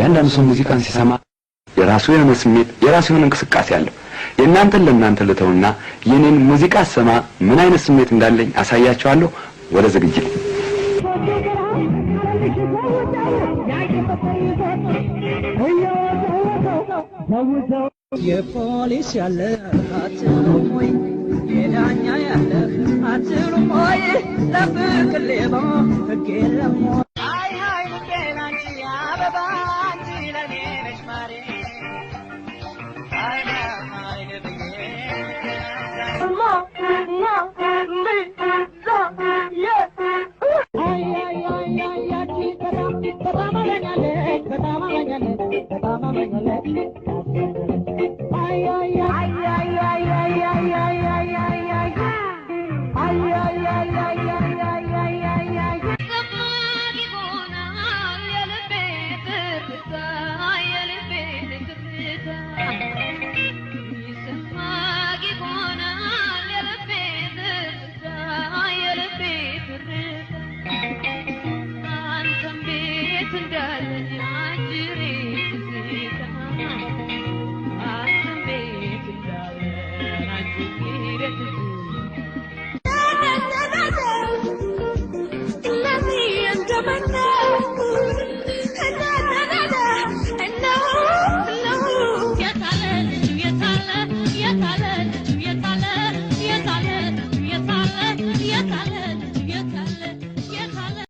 ያንዳንዱ ሰው ሙዚቃን ሲሰማ የራሱ የሆነ ስሜት የራሱ የሆነ እንቅስቃሴ አለው የእናንተን ለእናንተ ልተውና የኔን ሙዚቃ ሰማ ምን አይነት ስሜት እንዳለኝ አሳያችኋለሁ ወደ ዝግጅት የፖሊስ ያለ አትሉሞይ የዳኛ ያለ አትሉሞይ ለፍቅር ሌባ ሕግ የለም አይ ሃይ ልቤናንቺ አበባ አንቺ ለኔ ነሽ ማሬ አይ ሃይ ልቤ በጣም አለኛለች